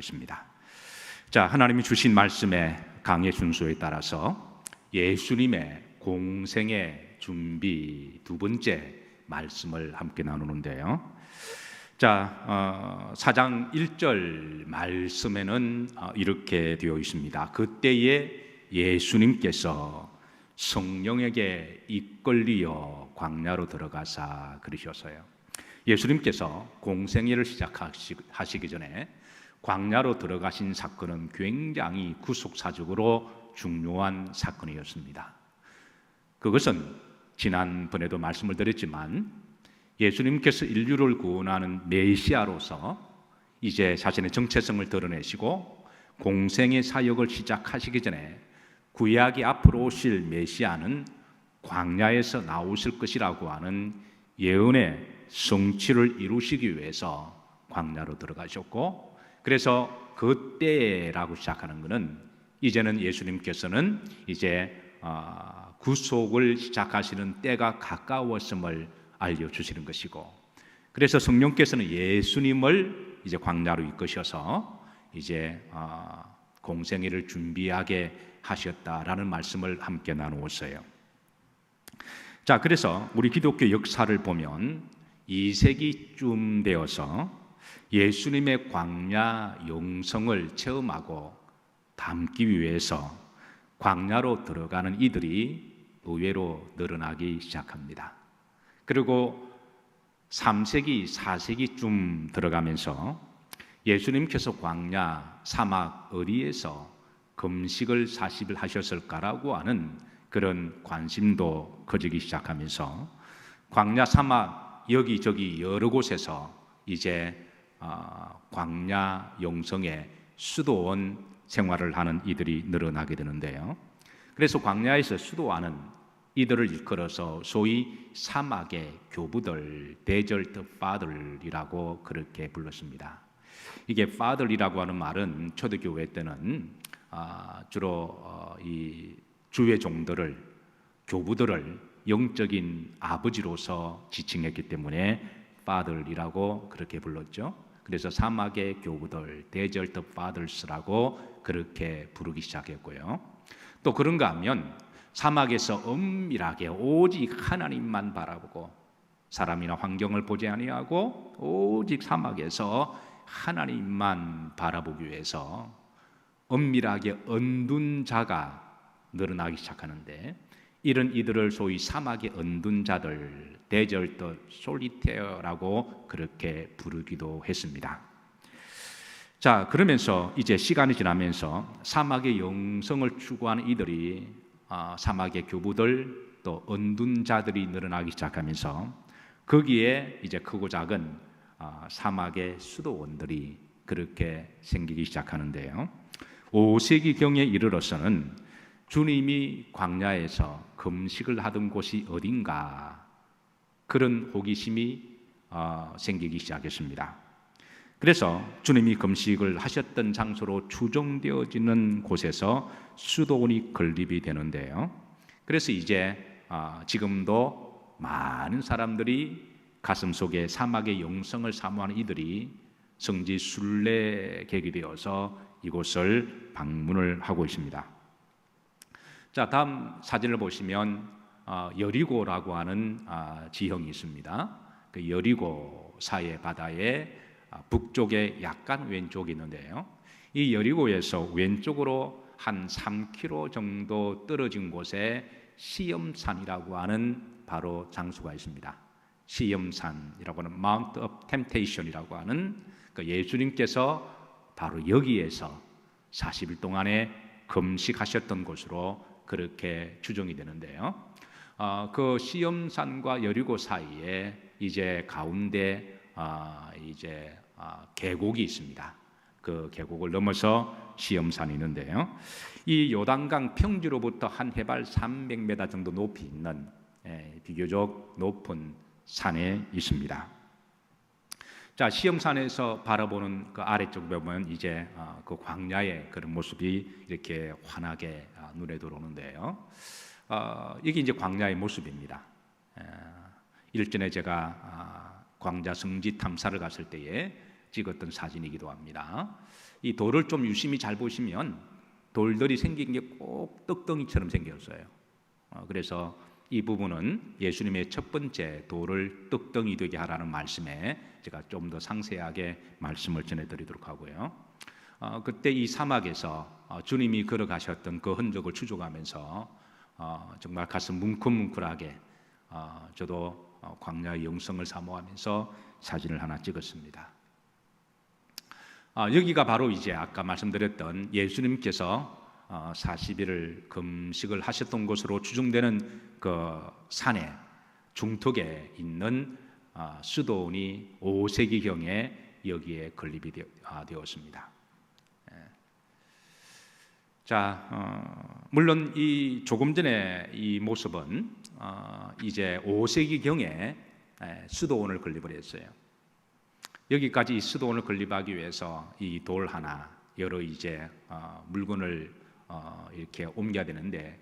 하겠습니다. 자, 하나님이 주신 말씀의 강의 순서에 따라서 예수님의 공생의 준비 두 번째 말씀을 함께 나누는데요. 자, 4장 1절 말씀에는 이렇게 되어 있습니다. 그때에 예수님께서 성령에게 이끌리어 광야로 들어가사 그러셨어요. 예수님께서 공생애를 시작하시기 전에 광야로 들어가신 사건은 굉장히 구속사적으로 중요한 사건이었습니다. 그것은 지난번에도 말씀을 드렸지만 예수님께서 인류를 구원하는 메시아로서 이제 자신의 정체성을 드러내시고 공생의 사역을 시작하시기 전에 구약이 앞으로 오실 메시아는 광야에서 나오실 것이라고 하는 예언의 성취를 이루시기 위해서 광야로 들어가셨고, 그래서 그때라고 시작하는 것은 이제는 예수님께서는 이제 구속을 시작하시는 때가 가까웠음을 알려주시는 것이고, 그래서 성령께서는 예수님을 이제 광야로 이끄셔서 이제 공생애를 준비하게 하셨다라는 말씀을 함께 나누었어요. 자, 그래서 우리 기독교 역사를 보면 2세기쯤 되어서 예수님의 광야 영성을 체험하고 담기 위해서 광야로 들어가는 이들이 의외로 늘어나기 시작합니다. 그리고 3세기, 4세기쯤 들어가면서 예수님께서 광야, 사막 어디에서 금식을 40일 하셨을까라고 하는 그런 관심도 커지기 시작하면서 광야, 사막 여기저기 여러 곳에서 이제 광야 영성의 수도원 생활을 하는 이들이 늘어나게 되는데요. 그래서 광야에서 수도하는 이들을 일컬어서 소위 사막의 교부들, 데저트 파들이라고 그렇게 불렀습니다. 이게 파들이라고 하는 말은 초대교회 때는 주로 이 주의 종들을, 교부들을 영적인 아버지로서 지칭했기 때문에 파들이라고 그렇게 불렀죠. 그래서 사막의 교부들, 데저트 파더스라고 그렇게 부르기 시작했고요. 또 그런가 하면 사막에서 엄밀하게 오직 하나님만 바라보고 사람이나 환경을 보지 아니하고 오직 사막에서 하나님만 바라보기 위해서 엄밀하게 언둔 자가 늘어나기 시작하는데, 이런 이들을 소위 사막의 언둔 자들, 데저트 솔리테어라고 그렇게 부르기도 했습니다. 자, 그러면서 이제 시간이 지나면서 사막의 영성을 추구하는 이들이 사막의 교부들, 또 언둔 자들이 늘어나기 시작하면서 거기에 이제 크고 작은 사막의 수도원들이 그렇게 생기기 시작하는데요. 5세기경에 이르러서는 주님이 광야에서 금식을 하던 곳이 어딘가 그런 호기심이 생기기 시작했습니다. 그래서 주님이 금식을 하셨던 장소로 추정되어지는 곳에서 수도원이 건립이 되는데요. 그래서 이제 지금도 많은 사람들이 가슴속에 사막의 영성을 사모하는 이들이 성지 순례객이 되어서 이곳을 방문을 하고 있습니다. 자, 다음 사진을 보시면 여리고라고 하는 지형이 있습니다. 그 여리고 사해 바다의 북쪽에 약간 왼쪽이 있는데요. 이 여리고에서 왼쪽으로 한 3km 정도 떨어진 곳에 시험산이라고 하는 바로 장소가 있습니다. 시험산이라고 하는 Mount of Temptation이라고 하는 그 예수님께서 바로 여기에서 40일 동안에 금식하셨던 곳으로 그렇게 추정이 되는데요. 그 시험산과 여리고 사이에 이제 가운데 이제 계곡이 있습니다. 그 계곡을 넘어서 시험산이 있는데요. 이 요단강 평지로부터 한 해발 300m 정도 높이 있는 비교적 높은 산에 있습니다. 자, 시험산에서 바라보는 그 아래쪽 보면 이제 그 광야의 그런 모습이 이렇게 환하게 눈에 들어오는데요. 이게 이제 광야의 모습입니다. 일전에 제가 광자 성지 탐사를 갔을 때에 찍었던 사진이기도 합니다. 이 돌을 좀 유심히 잘 보시면 돌들이 생긴 게 꼭 떡덩이처럼 생겼어요. 그래서 이 부분은 예수님의 첫 번째 돌을 떡덩이 되게 하라는 말씀에 제가 좀 더 상세하게 말씀을 전해드리도록 하고요. 그때 이 사막에서 주님이 걸어가셨던 그 흔적을 추적하면서 정말 가슴 뭉클뭉클하게 저도 광야의 영성을 사모하면서 사진을 하나 찍었습니다. 여기가 바로 이제 아까 말씀드렸던 예수님께서 40일을 금식을 하셨던 곳으로 추정되는 그 산의 중턱에 있는 수도원이 5세기경에 여기에 건립이 되었습니다. 자, 물론 이 조금 전에 이 모습은 이제 5세기경에 수도원을 건립을 했어요. 여기까지 이 수도원을 건립하기 위해서 이 돌 하나 여러 이제 물건을 이렇게 옮겨야 되는데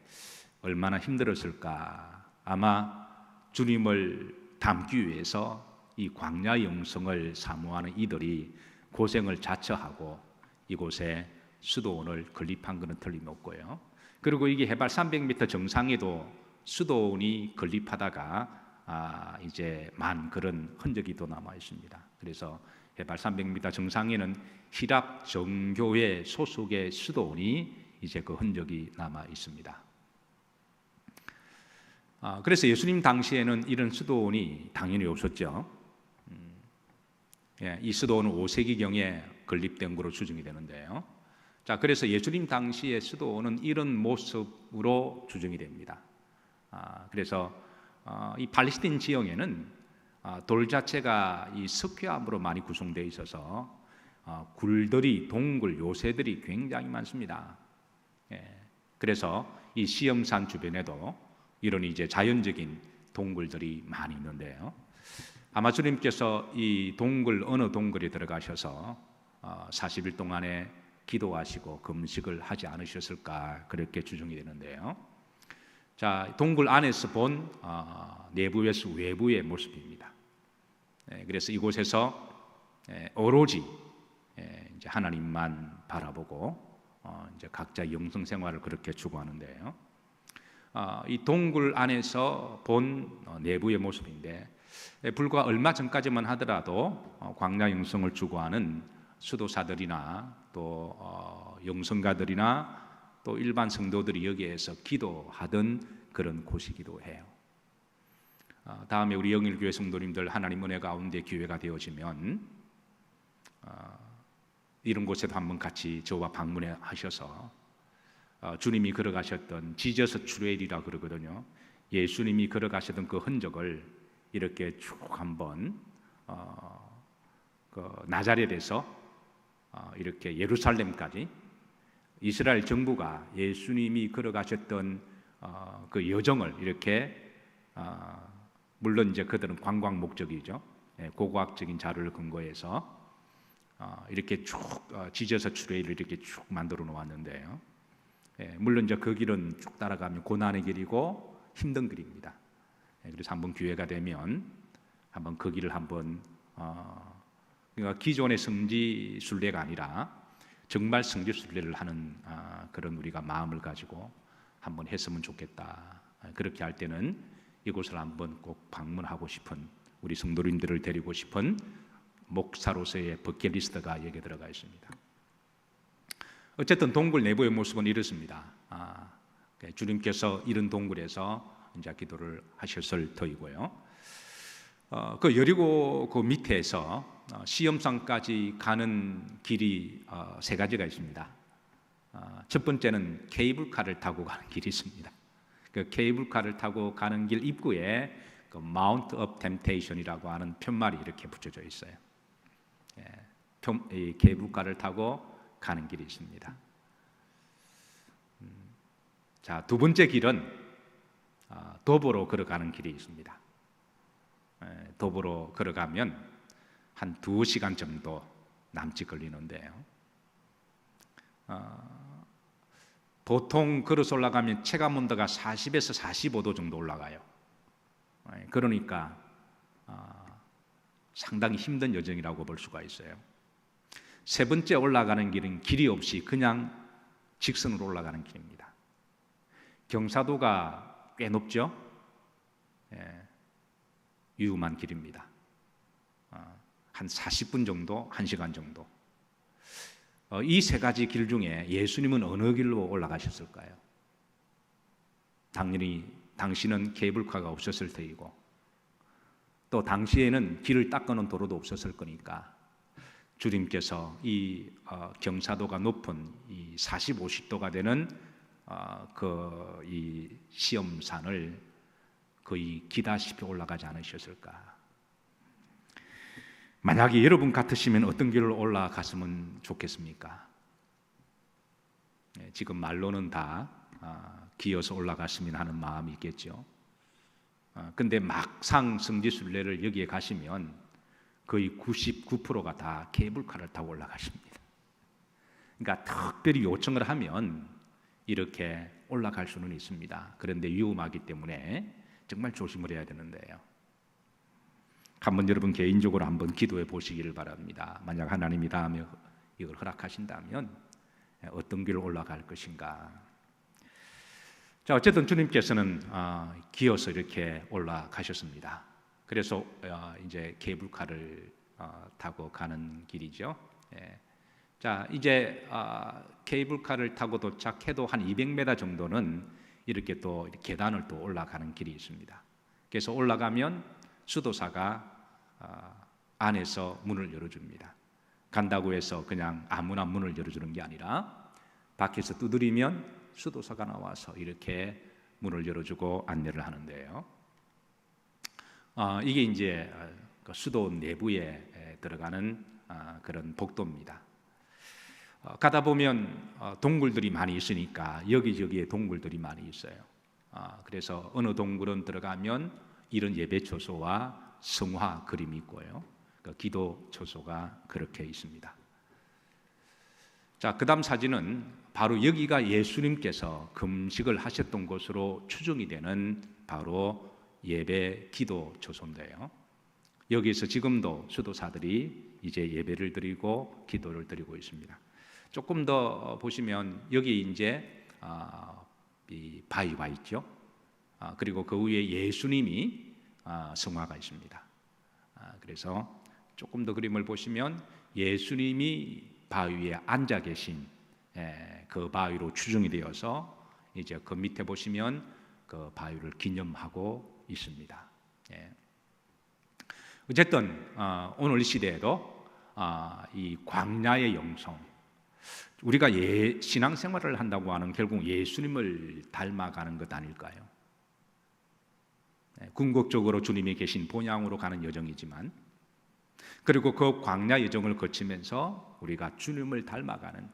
얼마나 힘들었을까. 아마 주님을 담기 위해서 이 광야 영성을 사모하는 이들이 고생을 자처하고 이곳에 수도원을 건립한 것은 틀림없고요. 그리고 이게 해발 300m 정상에도 수도원이 건립하다가 이제 만 그런 흔적이 또 남아 있습니다. 그래서 해발 300m 정상에는 히랍 정교회 소속의 수도원이 이제 그 흔적이 남아 있습니다. 그래서 예수님 당시에는 이런 수도원이 당연히 없었죠. 이 수도원은 5세기경에 건립된 것으로 추정이 되는데요. 자, 그래서 예수님 당시의 수도원은 이런 모습으로 추정이 됩니다. 그래서 이 팔레스틴 지형에는 돌 자체가 이 석회암으로 많이 구성되어 있어서 굴들이 동굴 요새들이 굉장히 많습니다. 그래서 이 시험산 주변에도 이런 이제 자연적인 동굴들이 많이 있는데요. 아마 주님께서 이 동굴 어느 동굴에 들어가셔서 40일 동안에 기도하시고 금식을 하지 않으셨을까 그렇게 추정이 되는데요. 자, 동굴 안에서 본 내부에서 외부의 모습입니다. 그래서 이곳에서 오로지 이제 하나님만 바라보고 이제 각자 영성 생활을 그렇게 추구하는데요. 이 동굴 안에서 본 내부의 모습인데 불과 얼마 전까지만 하더라도 광야 영성을 추구하는 수도사들이나 또 영성가들이나 또 일반 성도들이 여기에서 기도하던 그런 곳이기도 해요. 다음에 우리 영일교회 성도님들 하나님 은혜 가운데 기회가 되어지면 이런 곳에도 한번 같이 저와 방문해 하셔서 주님이 걸어가셨던 지저스 트레일이라 그러거든요. 예수님이 걸어가셨던 그 흔적을 이렇게 쭉 한번 그 나자렛에서 이렇게 예루살렘까지 이스라엘 정부가 예수님이 걸어가셨던 그 여정을 이렇게 물론 이제 그들은 관광 목적이죠. 고고학적인 자료를 근거해서 이렇게 쭉 지저스 트레일을 이렇게 쭉 만들어 놓았는데요. 물론 이제 그 길은 쭉 따라가면 고난의 길이고 힘든 길입니다. 그래서 한번 기회가 되면 한번 그 길을 한번 그러니까 기존의 성지 순례가 아니라 정말 성지 순례를 하는 그런 우리가 마음을 가지고 한번 했으면 좋겠다. 그렇게 할 때는 이곳을 한번 꼭 방문하고 싶은 우리 성도님들을 데리고 싶은 목사로서의 버킷리스트가 여기에 들어가 있습니다. 어쨌든 동굴 내부의 모습은 이렇습니다. 주님께서 이런 동굴에서 이제 기도를 하셨을 터이고요. 그 여리고 그 밑에서 시험산까지 가는 길이 세 가지가 있습니다. 첫 번째는 케이블카를 타고 가는 길이 있습니다. 그 케이블카를 타고 가는 길 입구에 그 마운트 업 템테이션이라고 하는 편말이 이렇게 붙여져 있어요. 이 케이블카를 타고 가는 길이 있습니다. 자, 두 번째 길은 도보로 걸어가는 길이 있습니다. 도보로 걸어가면 한 2시간 정도 남짓 걸리는데요. 보통 걸어서 올라가면 체감 온도가 40에서 45도 정도 올라가요. 그러니까 상당히 힘든 여정이라고 볼 수가 있어요. 세 번째 올라가는 길은 길이 없이 그냥 직선으로 올라가는 길입니다. 경사도가 꽤 높죠? 위험한 길입니다. 한 40분 정도, 1시간 정도. 이 세 가지 길 중에 예수님은 어느 길로 올라가셨을까요? 당연히 당시는 케이블카가 없었을 테이고 또 당시에는 길을 닦아놓은 도로도 없었을 거니까 주님께서 이 경사도가 높은 이 40, 50도가 되는 이 시험산을 거의 기다시피 올라가지 않으셨을까? 만약에 여러분 같으시면 어떤 길을 올라갔으면 좋겠습니까? 지금 말로는 다 기어서 올라갔으면 하는 마음이 있겠죠. 근데 막상 성지순례를 여기에 가시면 거의 99%가 다 케이블카를 타고 올라가십니다. 그러니까 특별히 요청을 하면 이렇게 올라갈 수는 있습니다. 그런데 위험하기 때문에 정말 조심을 해야 되는데요. 한번 여러분 개인적으로 한번 기도해 보시기를 바랍니다. 만약 하나님이 다음에 이걸 허락하신다면 어떤 길을 올라갈 것인가. 자, 어쨌든 주님께서는 기어서 이렇게 올라가셨습니다. 그래서 이제 케이블카를 타고 가는 길이죠. 자, 이제 케이블카를 타고 도착해도 한 200m 정도는 이렇게 또 계단을 또 올라가는 길이 있습니다. 그래서 올라가면 수도사가 안에서 문을 열어줍니다. 간다고 해서 그냥 아무나 문을 열어주는 게 아니라 밖에서 두드리면 수도사가 나와서 이렇게 문을 열어주고 안내를 하는데요. 이게 이제 수도 내부에 들어가는 그런 복도입니다. 가다 보면 동굴들이 많이 있으니까 여기저기에 동굴들이 많이 있어요. 그래서 어느 동굴은 들어가면 이런 예배 초소와 성화 그림이 있고요. 기도 초소가 그렇게 있습니다. 자, 그다음 사진은 바로 여기가 예수님께서 금식을 하셨던 곳으로 추정이 되는 바로 예배 기도 초소인데요. 여기서 지금도 수도사들이 이제 예배를 드리고 기도를 드리고 있습니다. 조금 더 보시면 여기 이제 이 바위가 있죠. 그리고 그 위에 예수님이 성화가 있습니다. 그래서 조금 더 그림을 보시면 예수님이 바위에 앉아 계신 그 바위로 추정이 되어서 이제 그 밑에 보시면 그 바위를 기념하고 있습니다. 어쨌든 오늘 이 시대에도 이 광야의 영성, 우리가 신앙생활을 한다고 하는 결국 예수님을 닮아가는 것 아닐까요? 궁극적으로 주님이 계신 본향으로 가는 여정이지만 그리고 그 광야 여정을 거치면서 우리가 주님을 닮아가는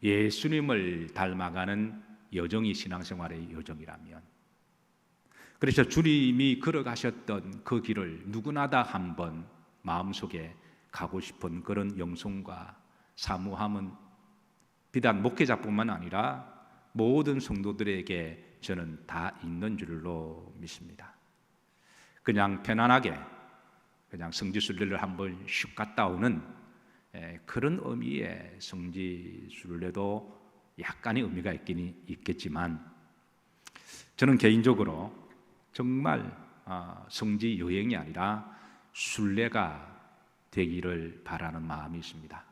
예수님을 닮아가는 여정이 신앙생활의 여정이라면 그래서 주님이 걸어가셨던 그 길을 누구나 다 한번 마음속에 가고 싶은 그런 영성과 사모함은 비단 목회자뿐만 아니라 모든 성도들에게 저는 다 있는 줄로 믿습니다. 그냥 편안하게 그냥 성지순례를 한번 슉 갔다 오는 그런 의미의 성지순례도 약간의 의미가 있겠지만 저는 개인적으로 정말 성지 여행이 아니라 순례가 되기를 바라는 마음이 있습니다.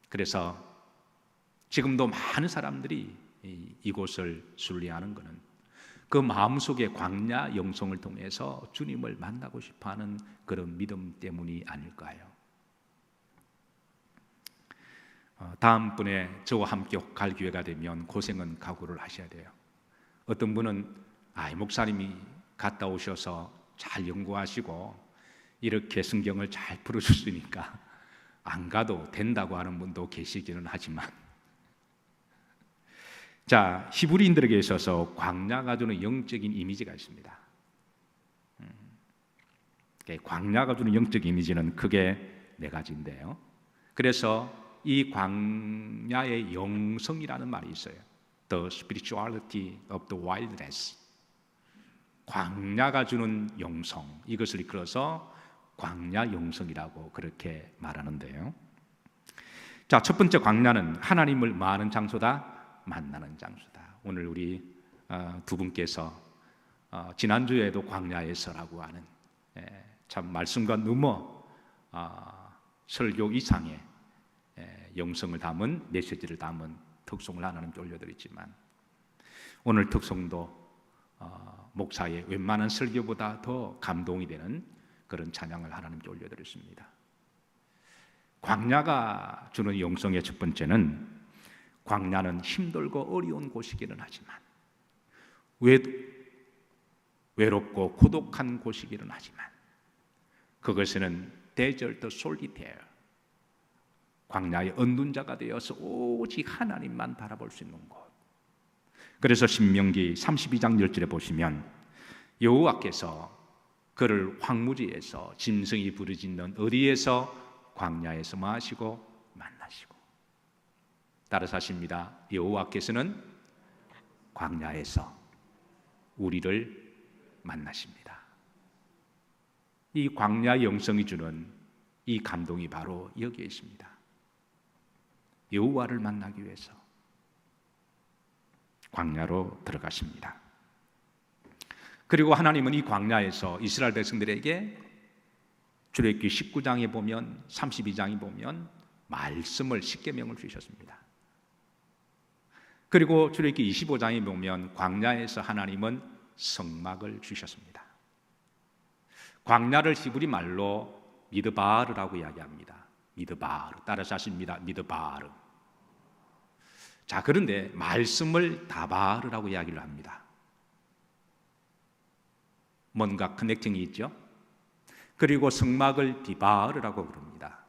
그래서 지금도 많은 사람들이 이곳을 순례하는 것은 그 마음속의 광야 영성을 통해서 주님을 만나고 싶어하는 그런 믿음 때문이 아닐까요? 다음번에 저와 함께 갈 기회가 되면 고생은 각오를 하셔야 돼요. 어떤 분은 목사님이 갔다 오셔서 잘 연구하시고 이렇게 성경을 잘 풀어주시니까 안 가도 된다고 하는 분도 계시기는 하지만 자, 히브리인들에게 있어서 광야가 주는 영적인 이미지가 있습니다. 광야가 주는 영적 이미지는 크게 네 가지인데요. 그래서 이 광야의 영성이라는 말이 있어요. The spirituality of the wilderness. 광야가 주는 영성, 이것을 이끌어서 광야 영성이라고 그렇게 말하는데요. 자, 첫 번째 광야는 하나님을 많은 장소다, 만나는 장소다. 오늘 우리 두 분께서 지난주에도 광야에서라고 하는 참 말씀과 너무 설교 이상의 영성을 담은 메시지를 담은 특송을 하나님께 올려드렸지만, 오늘 특송도 목사의 웬만한 설교보다 더 감동이 되는 그런 찬양을 하나님께 올려드렸습니다. 광야가 주는 영성의 첫 번째는, 광야는 힘들고 어려운 곳이기는 하지만, 외롭고 고독한 곳이기는 하지만, 그것에는 대절도 솔리테어, 광야의 얻는 자가 되어서 오직 하나님만 바라볼 수 있는 곳. 그래서 신명기 32장 10절에 보시면 여호와께서 그를 황무지에서 짐승이 부르짖는 어디에서, 광야에서 마시고 만나시고. 따라서 하십니다. 여호와께서는 광야에서 우리를 만나십니다. 이 광야 영성이 주는 이 감동이 바로 여기에 있습니다. 여호와를 만나기 위해서 광야로 들어가십니다. 그리고 하나님은 이 광야에서 이스라엘 백성들에게 출애굽기 19장에 보면, 32장에 보면 말씀을, 십계명을 주셨습니다. 그리고 출애굽기 25장에 보면 광야에서 하나님은 성막을 주셨습니다. 광야를 히브리 말로 미드바르라고 이야기합니다. 미드바르. 따라서 하십니다. 미드바르. 자, 그런데 말씀을 다바르라고 이야기를 합니다. 뭔가 커넥팅이 있죠? 그리고 성막을 디바르라고 부릅니다.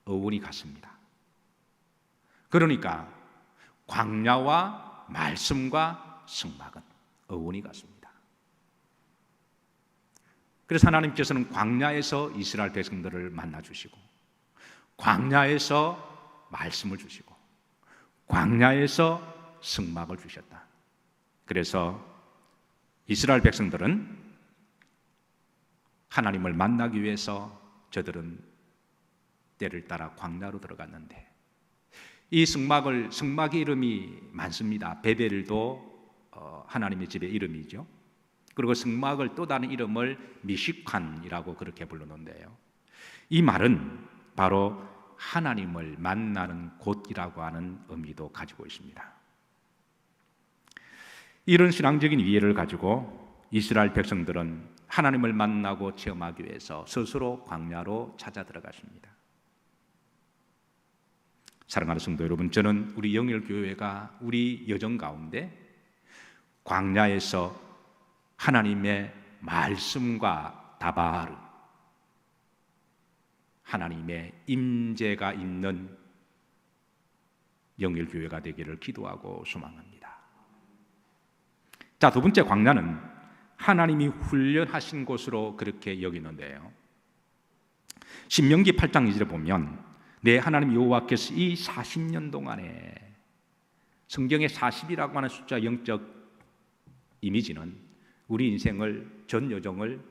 어원이 같습니다. 그러니까 광야와 말씀과 성막은 어원이 같습니다. 그래서 하나님께서는 광야에서 이스라엘 백성들을 만나 주시고, 광야에서 말씀을 주시고, 광야에서 성막을 주셨다. 그래서 이스라엘 백성들은 하나님을 만나기 위해서 저들은 때를 따라 광야로 들어갔는데, 이 성막의 이름이 많습니다. 베델도 하나님의 집의 이름이죠. 그리고 성막을 또 다른 이름을 미식관이라고 그렇게 부르는데요, 이 말은 바로 하나님을 만나는 곳이라고 하는 의미도 가지고 있습니다. 이런 신앙적인 이해를 가지고 이스라엘 백성들은 하나님을 만나고 체험하기 위해서 스스로 광야로 찾아 들어갔습니다. 사랑하는 성도 여러분, 저는 우리 영일교회가 우리 여정 가운데 광야에서 하나님의 말씀과 다바르, 하나님의 임재가 있는 영일교회가 되기를 기도하고 소망합니다. 자, 두 번째 광야는 하나님이 훈련하신 곳으로 그렇게 여기는데요, 신명기 8장 2절에 보면 내 하나님 여호와께서 이 40년 동안에, 성경의 40이라고 하는 숫자 영적 이미지는 우리 인생을, 전 여정을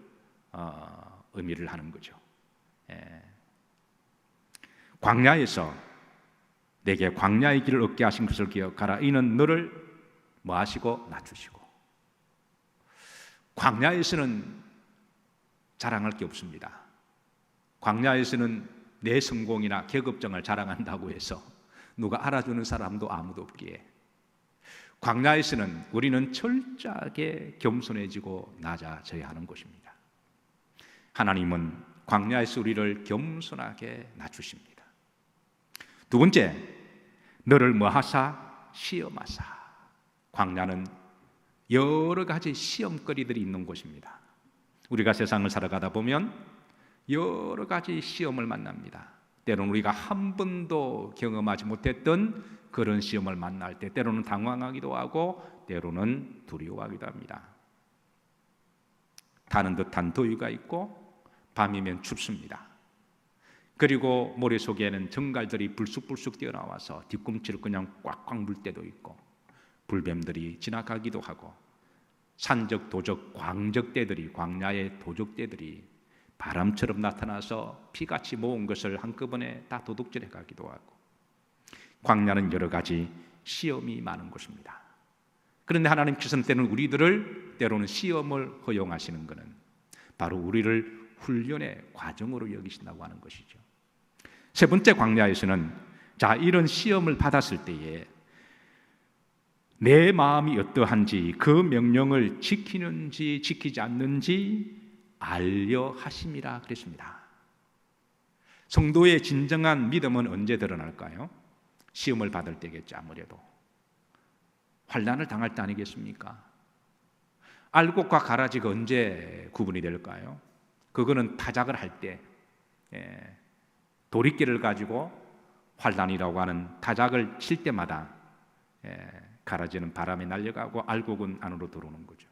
의미를 하는 거죠. 광야에서 내게 광야의 길을 얻게 하신 것을 기억하라. 이는 너를 뭐 하시고 낮추시고. 광야에서는 자랑할 게 없습니다. 광야에서는 내 성공이나 계급정을 자랑한다고 해서 누가 알아주는 사람도 아무도 없기에, 광야에서는 우리는 철저하게 겸손해지고 낮아져야 하는 것입니다. 하나님은 광야에서 우리를 겸손하게 낮추십니다. 두 번째, 너를 뭐 하사? 시험하사. 광야는 여러 가지 시험거리들이 있는 곳입니다. 우리가 세상을 살아가다 보면 여러 가지 시험을 만납니다. 때로는 우리가 한 번도 경험하지 못했던 그런 시험을 만날 때 때로는 당황하기도 하고 때로는 두려워하기도 합니다. 타는 듯한 더위가 있고 밤이면 춥습니다. 그리고 머릿속에는 정갈들이 불쑥불쑥 뛰어나와서 뒤꿈치를 그냥 꽉꽉 물 때도 있고, 불뱀들이 지나가기도 하고, 산적, 도적, 광적대들이, 광야의 도적대들이 바람처럼 나타나서 피같이 모은 것을 한꺼번에 다 도둑질해 가기도 하고, 광야는 여러 가지 시험이 많은 곳입니다. 그런데 하나님께서는 때로는 시험을 허용하시는 것은 바로 우리를 훈련의 과정으로 여기신다고 하는 것이죠. 세 번째, 광야에서는 이런 시험을 받았을 때에 내 마음이 어떠한지, 그 명령을 지키는지 지키지 않는지 알려 하심이라 그랬습니다. 성도의 진정한 믿음은 언제 드러날까요? 시험을 받을 때겠죠. 아무래도 환난을 당할 때 아니겠습니까? 알곡과 가라지가 언제 구분이 될까요? 그거는 타작을 할 때, 도리깨를 가지고 환난이라고 하는 타작을 칠 때마다 가라지는 바람에 날려가고 알곡은 안으로 들어오는 거죠.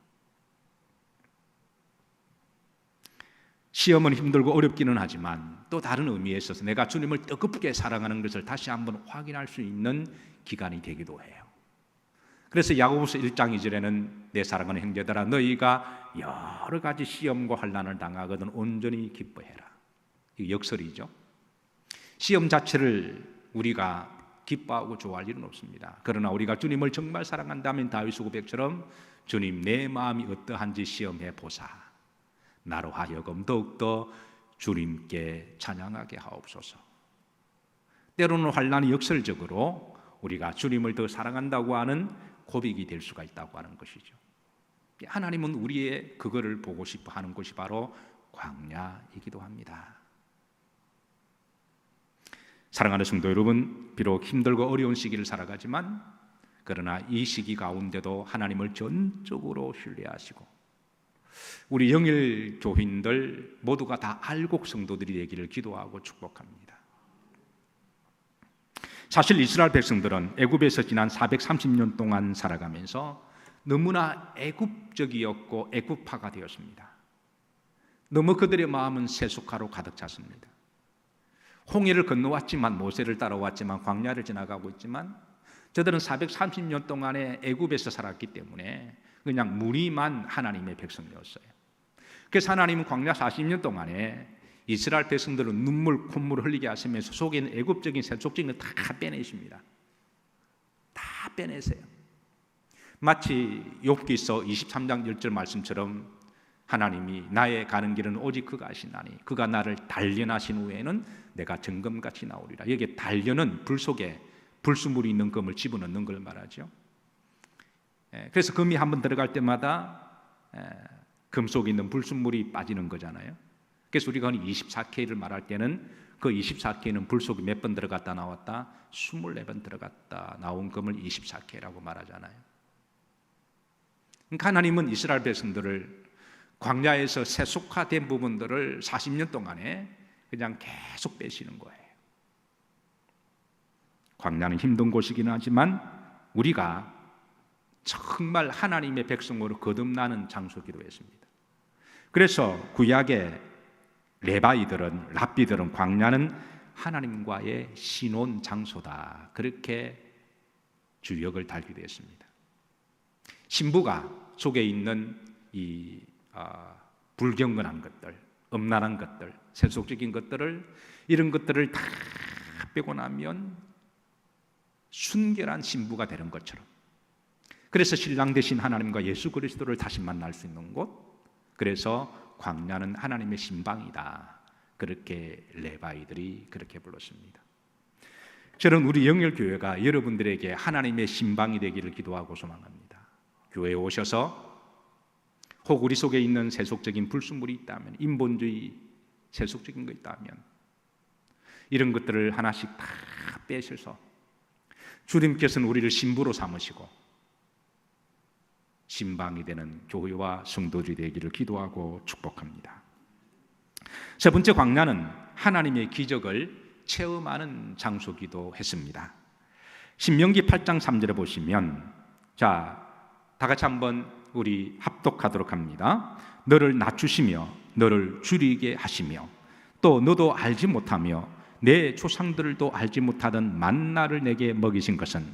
시험은 힘들고 어렵기는 하지만 또 다른 의미에 있어서 내가 주님을 뜨겁게 사랑하는 것을 다시 한번 확인할 수 있는 기간이 되기도 해요. 그래서 야고보서 1장 2절에는 내 사랑하는 형제들아, 너희가 여러 가지 시험과 환난을 당하거든 온전히 기뻐해라. 이 역설이죠. 시험 자체를 우리가 기뻐하고 좋아할 일은 없습니다. 그러나 우리가 주님을 정말 사랑한다면 다윗 고백처럼 주님, 내 마음이 어떠한지 시험해 보사 나로 하여금 더욱더 주님께 찬양하게 하옵소서. 때로는 환난이 역설적으로 우리가 주님을 더 사랑한다고 하는 고백이 될 수가 있다고 하는 것이죠. 하나님은 우리의 그거를 보고 싶어 하는 것이 바로 광야이기도 합니다. 사랑하는 성도 여러분, 비록 힘들고 어려운 시기를 살아가지만 그러나 이 시기 가운데도 하나님을 전적으로 신뢰하시고 우리 영일 교인들 모두가 다 알곡 성도들이 되기를 기도하고 축복합니다. 사실 이스라엘 백성들은 애굽에서 지난 430년 동안 살아가면서 너무나 애굽적이었고 애굽파가 되었습니다. 너무 그들의 마음은 세속화로 가득 찼습니다. 홍해를 건너왔지만, 모세를 따라왔지만, 광야를 지나가고 있지만 저들은 430년 동안에 애굽에서 살았기 때문에 그냥 무리만 하나님의 백성이었어요. 그래서 하나님은 광야 40년 동안에 이스라엘 백성들은 눈물, 콧물을 흘리게 하시면서 속에 있는 애굽적인 세속적인 걸 다 빼내십니다. 다 빼내세요. 마치 욥기서 23장 10절 말씀처럼 하나님이 나의 가는 길은 오직 그가 아시나니 그가 나를 단련하신 후에는 내가 정금같이 나오리라. 여기에 단련은 불 속에 불순물이 있는 금을 집어넣는 걸 말하죠. 그래서 금이 한번 들어갈 때마다 금 속에 있는 불순물이 빠지는 거잖아요. 그래서 우리가 24K를 말할 때는 그 24K는 불 속에 몇 번 들어갔다 나왔다? 24번 들어갔다 나온 금을 24K라고 말하잖아요. 그러니까 하나님은 이스라엘 백성들을 광야에서 세속화된 부분들을 40년 동안에 그냥 계속 빼시는 거예요. 광야는 힘든 곳이긴 하지만 우리가 정말 하나님의 백성으로 거듭나는 장소기도 했습니다. 그래서 구약의 랍비들은 광야는 하나님과의 신혼 장소다, 그렇게 주역을 달기도 했습니다. 신부가 속에 있는 이 불경건한 것들, 음란한 것들, 세속적인 것들을, 이런 것들을 다 빼고 나면 순결한 신부가 되는 것처럼, 그래서 신랑 되신 하나님과 예수 그리스도를 다시 만날 수 있는 곳, 그래서 광야는 하나님의 신방이다, 그렇게 레바이들이 그렇게 불렀습니다. 저는 우리 영일교회가 여러분들에게 하나님의 신방이 되기를 기도하고 소망합니다. 교회에 오셔서 혹 우리 속에 있는 세속적인 불순물이 있다면, 인본주의 세속적인 거 있다면 이런 것들을 하나씩 다 빼셔서 주님께서는 우리를 신부로 삼으시고 신방이 되는 교회와 성도들이 되기를 기도하고 축복합니다. 세 번째, 광야는 하나님의 기적을 체험하는 장소기도 했습니다. 신명기 8장 3절에 보시면, 다 같이 한번 우리 합독하도록 합니다. 너를 낮추시며 너를 줄이게 하시며 또 너도 알지 못하며 내 조상들도 알지 못하던 만나를 내게 먹이신 것은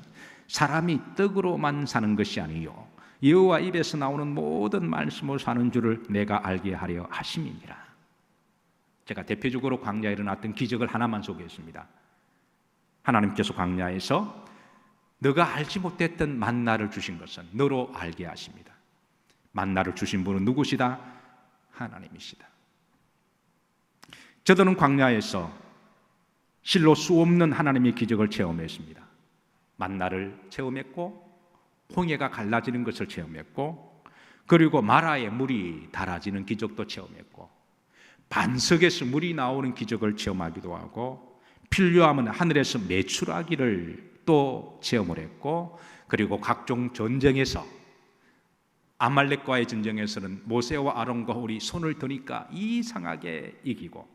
사람이 떡으로만 사는 것이 아니요 여호와 입에서 나오는 모든 말씀으로 사는 줄을 내가 알게 하려 하심이니라. 제가 대표적으로 광야에 일어났던 기적을 하나만 소개했습니다. 하나님께서 광야에서 너가 알지 못했던 만나를 주신 것은 너로 알게 하십니다. 만나를 주신 분은 누구시다? 하나님이시다. 저들은 광야에서 실로 수없는 하나님의 기적을 체험했습니다. 만나를 체험했고 홍해가 갈라지는 것을 체험했고 그리고 마라에 물이 달아지는 기적도 체험했고 반석에서 물이 나오는 기적을 체험하기도 하고 필요하면 하늘에서 매출하기를 또 체험을 했고 그리고 각종 전쟁에서 아말렉과의 전쟁에서는 모세와 아론과 홀이 손을 드니까 이상하게 이기고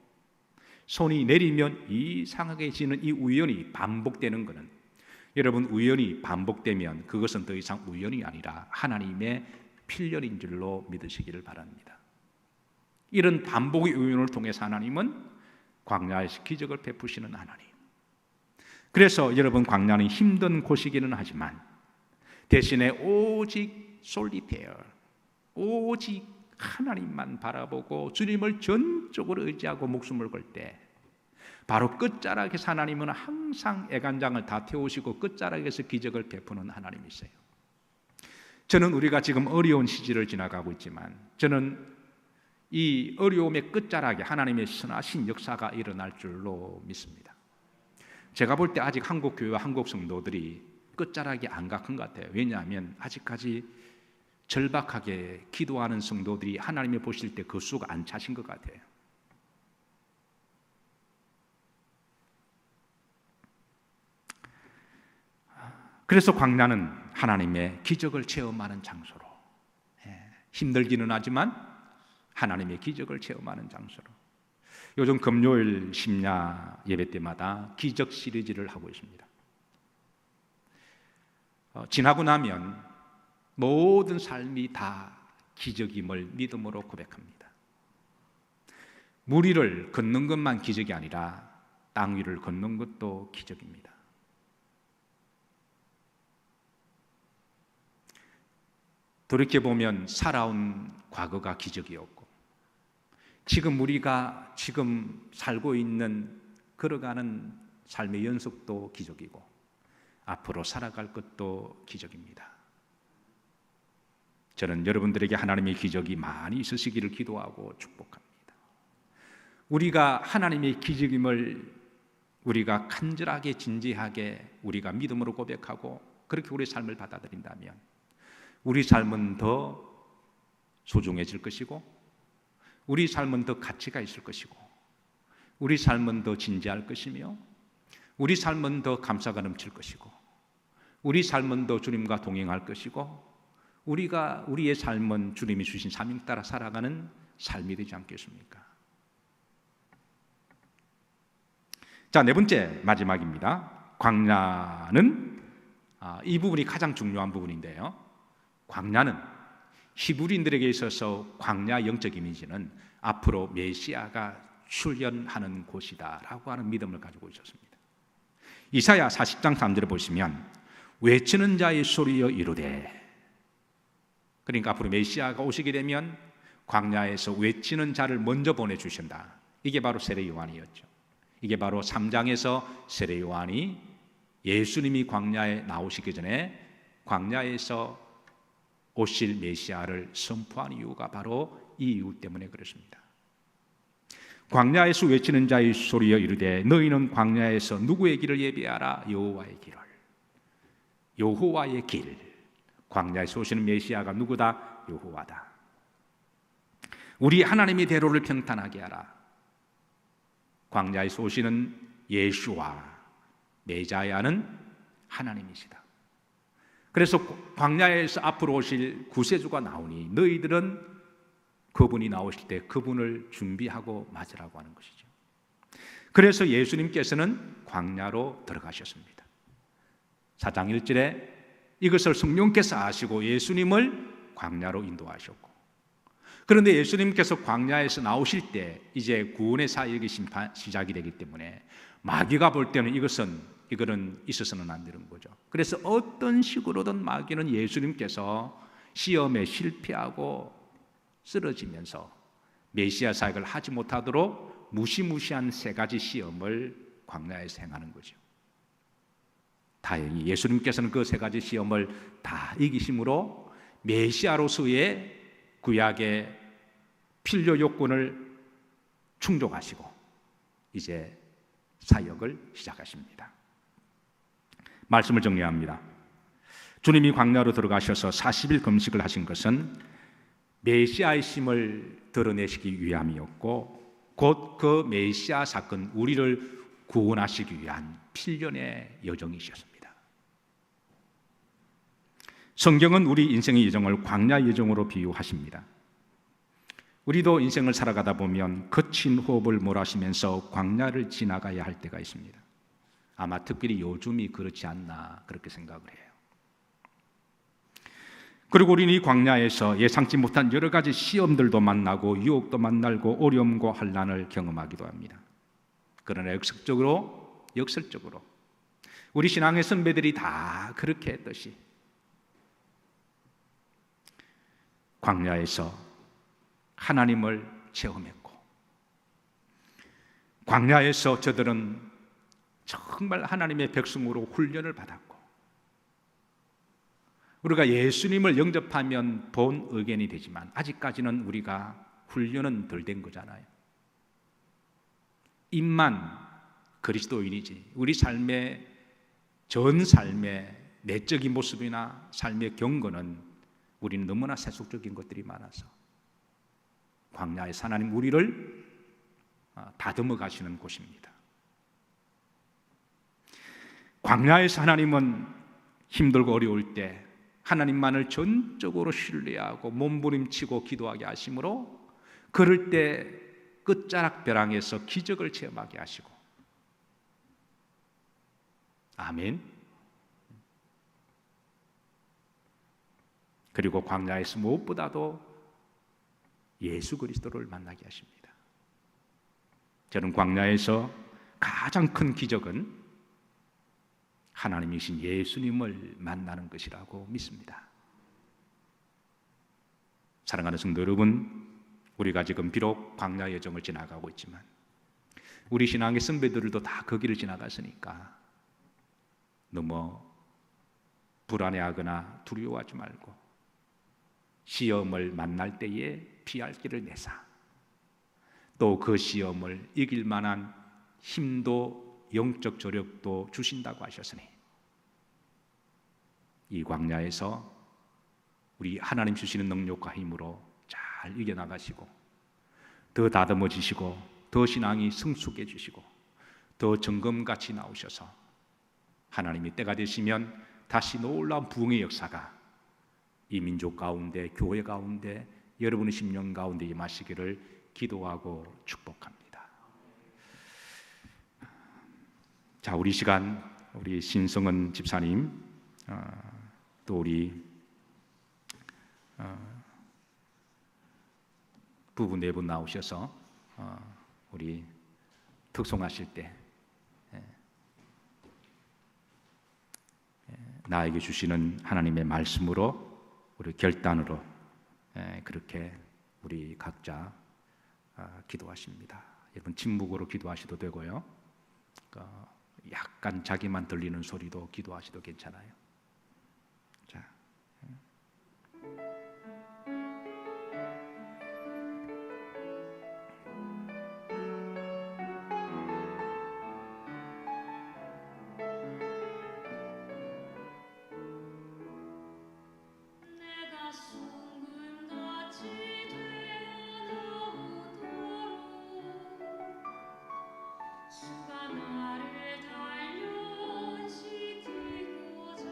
손이 내리면 이상하게 지는 이 우연이 반복되는 것은 여러분 우연이 반복되면 그것은 더 이상 우연이 아니라 하나님의 필연인 줄로 믿으시기를 바랍니다. 이런 반복의 우연을 통해서 하나님은 광야에서 기적을 베푸시는 하나님. 그래서 여러분 광야는 힘든 곳이기는 하지만 대신에 오직 솔리테어 오직 하나님만 바라보고 주님을 전적으로 의지하고 목숨을 걸 때 바로 끝자락에서 하나님은 항상 애간장을 다 태우시고 끝자락에서 기적을 베푸는 하나님이세요. 저는 우리가 지금 어려운 시기를 지나가고 있지만 저는 이 어려움의 끝자락에 하나님의 선하신 역사가 일어날 줄로 믿습니다. 제가 볼 때 아직 한국 교회와 한국 성도들이 끝자락이 안 가는 것 같아요. 왜냐하면 아직까지 절박하게 기도하는 성도들이 하나님이 보실 때 그 수가 안 차신 것 같아요. 그래서 광야는 하나님의 기적을 체험하는 장소로 힘들기는 하지만 하나님의 기적을 체험하는 장소로 요즘 금요일 심야 예배 때마다 기적 시리즈를 하고 있습니다. 지나고 나면 모든 삶이 다 기적임을 믿음으로 고백합니다. 물 위를 걷는 것만 기적이 아니라 땅 위를 걷는 것도 기적입니다. 돌이켜보면 살아온 과거가 기적이었고 지금 우리가 지금 살고 있는 걸어가는 삶의 연속도 기적이고 앞으로 살아갈 것도 기적입니다. 저는 여러분들에게 하나님의 기적이 많이 있으시기를 기도하고 축복합니다. 우리가 하나님의 기적임을 우리가 간절하게 진지하게 우리가 믿음으로 고백하고 그렇게 우리의 삶을 받아들인다면 우리 삶은 더 소중해질 것이고 우리 삶은 더 가치가 있을 것이고 우리 삶은 더 진지할 것이며 우리 삶은 더 감사가 넘칠 것이고 우리 삶은 더 주님과 동행할 것이고 우리의 삶은 주님이 주신 사명 따라 살아가는 삶이 되지 않겠습니까? 자, 네 번째 마지막입니다. 광야는 이 부분이 가장 중요한 부분인데요. 광야는 히브리인들에게 있어서 광야 영적 이미지는 앞으로 메시아가 출현하는 곳이다라고 하는 믿음을 가지고 있었습니다. 이사야 40장 3절을 보시면 외치는 자의 소리여 이르되 그러니까 앞으로 메시아가 오시게 되면 광야에서 외치는 자를 먼저 보내주신다. 이게 바로 세례 요한이었죠. 이게 바로 3장에서 세례 요한이 예수님이 광야에 나오시기 전에 광야에서 오실 메시아를 선포한 이유가 바로 이 이유 때문에 그렇습니다. 광야에서 외치는 자의 소리여 이르되 너희는 광야에서 누구의 길을 예비하라? 여호와의 길을. 여호와의 길. 광야에서 오시는 메시아가 누구다? 여호와다. 우리 하나님의 대로를 평탄하게 하라. 광야에서 오시는 예수와 메자야는 하나님이시다. 그래서 광야에서 앞으로 오실 구세주가 나오니 너희들은 그분이 나오실 때 그분을 준비하고 맞으라고 하는 것이죠. 그래서 예수님께서는 광야로 들어가셨습니다. 4장 1절에 이것을 성령께서 아시고 예수님을 광야로 인도하셨고 그런데 예수님께서 광야에서 나오실 때 이제 구원의 사역이 시작이 되기 때문에 마귀가 볼 때는 이거는 있어서는 안 되는 거죠. 그래서 어떤 식으로든 마귀는 예수님께서 시험에 실패하고 쓰러지면서 메시아 사역을 하지 못하도록 무시무시한 세 가지 시험을 광야에서 행하는 거죠. 다행히 예수님께서는 그 세 가지 시험을 다 이기심으로 메시아로서의 구약의 필요 요건을 충족하시고 이제 사역을 시작하십니다. 말씀을 정리합니다. 주님이 광야로 들어가셔서 40일 금식을 하신 것은 메시아의 심을 드러내시기 위함이었고 곧 그 메시아 사건, 우리를 구원하시기 위한 필연의 여정이셨습니다. 성경은 우리 인생의 여정을 광야 여정으로 비유하십니다. 우리도 인생을 살아가다 보면 거친 호흡을 몰아쉬면서 광야를 지나가야 할 때가 있습니다. 아마 특별히 요즘이 그렇지 않나 그렇게 생각을 해요. 그리고 우리는 이 광야에서 예상치 못한 여러 가지 시험들도 만나고 유혹도 만나고 어려움과 환난을 경험하기도 합니다. 그러나 역설적으로 우리 신앙의 선배들이 다 그렇게 했듯이 광야에서 하나님을 체험했고 광야에서 저들은 정말 하나님의 백성으로 훈련을 받았고 우리가 예수님을 영접하면 본 의견이 되지만 아직까지는 우리가 훈련은 덜 된 거잖아요. 입만 그리스도인이지 우리 삶의 전 삶의 내적인 모습이나 삶의 경건은 우리는 너무나 세속적인 것들이 많아서 광야에서 하나님 우리를 다듬어 가시는 곳입니다. 광야에서 하나님은 힘들고 어려울 때 하나님만을 전적으로 신뢰하고 몸부림치고 기도하게 하심으로 그럴 때 끝자락 벼랑에서 기적을 체험하게 하시고 아멘. 그리고 광야에서 무엇보다도 예수 그리스도를 만나게 하십니다. 저는 광야에서 가장 큰 기적은 하나님이신 예수님을 만나는 것이라고 믿습니다. 사랑하는 성도 여러분, 우리가 지금 비록 광야 여정을 지나가고 있지만 우리 신앙의 선배들도 다 그 길을 지나갔으니까 너무 불안해하거나 두려워하지 말고 시험을 만날 때에 피할 길을 내사 또 그 시험을 이길 만한 힘도 영적 조력도 주신다고 하셨으니 이 광야에서 우리 하나님 주시는 능력과 힘으로 잘 이겨나가시고 더 다듬어지시고 더 신앙이 성숙해지시고 더 정금같이 나오셔서 하나님이 때가 되시면 다시 놀라운 부흥의 역사가 이 민족 가운데 교회 가운데 여러분의 심령 가운데 임하시기를 기도하고 축복합니다. 자, 우리 시간 우리 신성은 집사님 또 우리 부부 네 분 나오셔서 우리 특송하실 때 나에게 주시는 하나님의 말씀으로 우리 결단으로 그렇게 우리 각자 기도하십니다. 여러분 침묵으로 기도하셔도 되고요. 약간 자기만 들리는 소리도 기도하셔도 괜찮아요. 자. 수가 나를 달려지키고자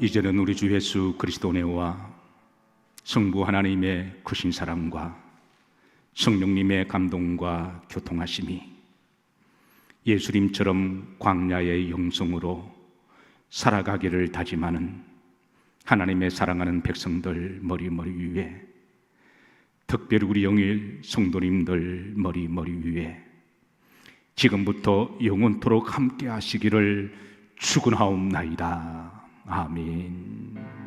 이제는 우리 주 예수 그리스도 은혜와 성부 하나님의 크신 사랑과 성령님의 감동과 교통하심이 예수님처럼 광야의 영성으로 살아가기를 다짐하는 하나님의 사랑하는 백성들 머리 위에, 특별히 우리 영일 성도님들 머리 위에 지금부터 영원토록 함께 하시기를 축원하옵나이다. 아멘.